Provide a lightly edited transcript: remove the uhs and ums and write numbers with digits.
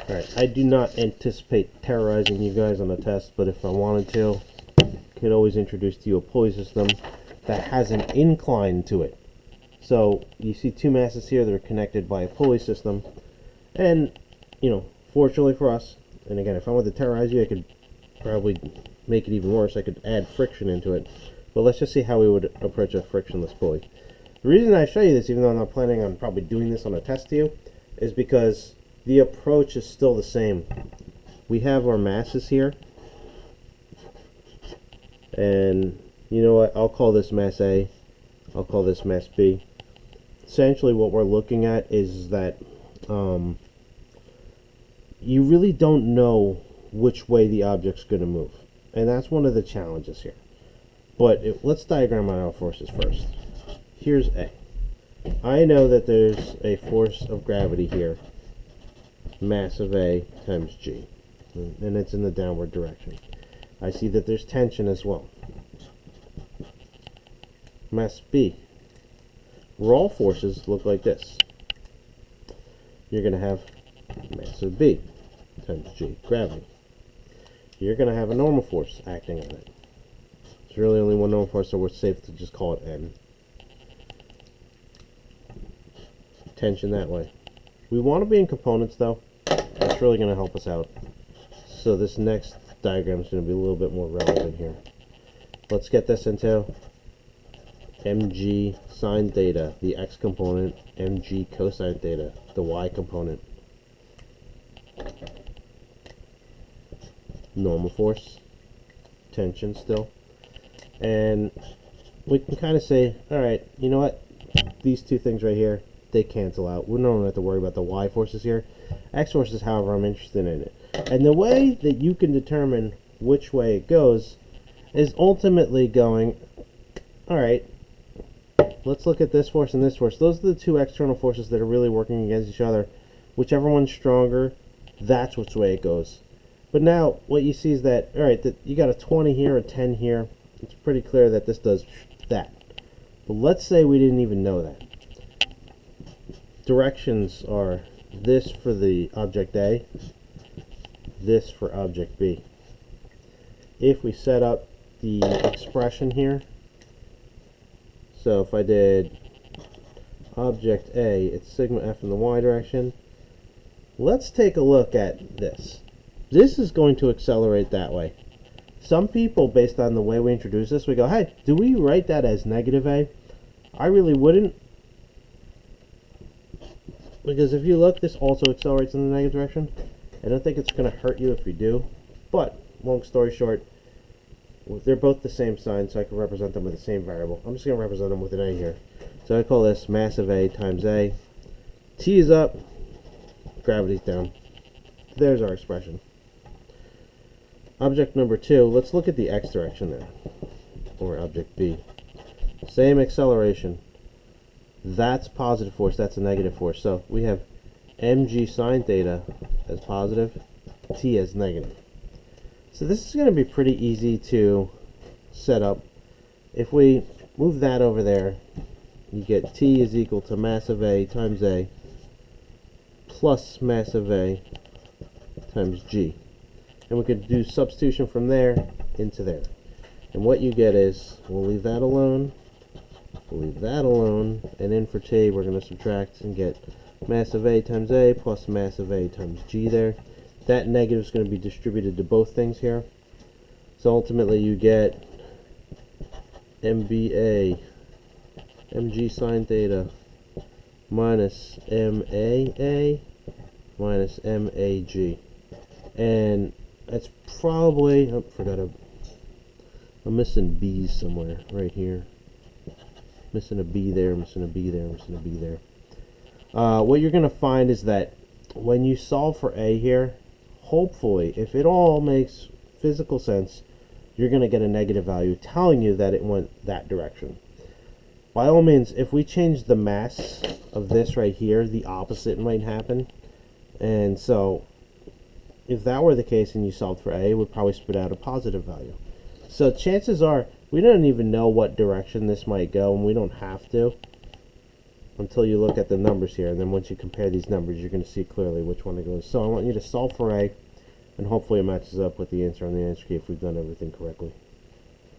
Alright, I do not anticipate terrorizing you guys on the test, but if I wanted to, I could always introduce to you a pulley system that has an incline to it. So, you see two masses here that are connected by a pulley system, and, you know, fortunately for us, and again, if I wanted to terrorize you, I could probably make it even worse. I could add friction into it. But let's just see how we would approach a frictionless pulley. The reason I show you this, even though I'm not planning on probably doing this on a test to you, is because the approach is still the same. We have our masses here, and you know what, I'll call this mass A, I'll call this mass B. Essentially what we're looking at is that you really don't know which way the object's going to move, and that's one of the challenges here. But let's diagram out our forces first. Here's A. I know that there's a force of gravity here, mass of A times G, and it's in the downward direction. I see that there's tension as well. Mass B. Raw forces look like this. You're going to have mass of B times G, gravity. You're going to have a normal force acting on it. There's really only one normal force, so we're safe to just call it N. Tension that way. We want to be in components though. That's really going to help us out. So this next diagram is going to be a little bit more relevant here. Let's get this into mg sine theta, the x component, mg cosine theta, the y component. Normal force, tension still. And we can kind of say, alright, you know what? These two things right here, they cancel out. We don't have to worry about the y forces here. X forces, however, I'm interested in it. And the way that you can determine which way it goes is ultimately going, alright, let's look at this force and this force. Those are the two external forces that are really working against each other. Whichever one's stronger, that's which way it goes. But now, what you see is that, alright, you got a 20 here, a 10 here. It's pretty clear that this does that. But let's say we didn't even know that. Directions are this for the object A, this for object B. If we set up the expression here, so if I did object A, it's sigma f in the y direction. Let's take a look at this. This is going to accelerate that way. Some people, based on the way we introduce this, we go, hey, do we write that as negative A? I really wouldn't. Because if you look, this also accelerates in the negative direction. I don't think it's going to hurt you if you do. But, long story short, they're both the same sign, so I can represent them with the same variable. I'm just going to represent them with an A here. So I call this mass of A times A. T is up, gravity's down. There's our expression. Object number 2, let's look at the x direction there, or object B. Same acceleration. That's positive force, that's a negative force. So we have mg sine theta as positive, t as negative. So this is going to be pretty easy to set up. If we move that over there, you get t is equal to mass of A times A plus mass of A times G. And we could do substitution from there into there. And what you get is, we'll leave that alone, we'll leave that alone, and in for t we're going to subtract and get mass of A times A plus mass of A times G there. That negative is going to be distributed to both things here. So ultimately you get MBA, mg sine theta, minus MAA, minus MAG. And that's probably, oh, I'm missing B's somewhere, right here. Missing a B there, missing a B there, missing a B there. What you're going to find is that when you solve for A here, hopefully, if it all makes physical sense, you're going to get a negative value telling you that it went that direction. By all means, if we change the mass of this right here, the opposite might happen. And so, if that were the case and you solved for A, it would probably spit out a positive value. So chances are, we don't even know what direction this might go, and we don't have to. until you look at the numbers here, and then once you compare these numbers, you're going to see clearly which one it goes. So I want you to solve for A, and hopefully it matches up with the answer on the answer key if we've done everything correctly.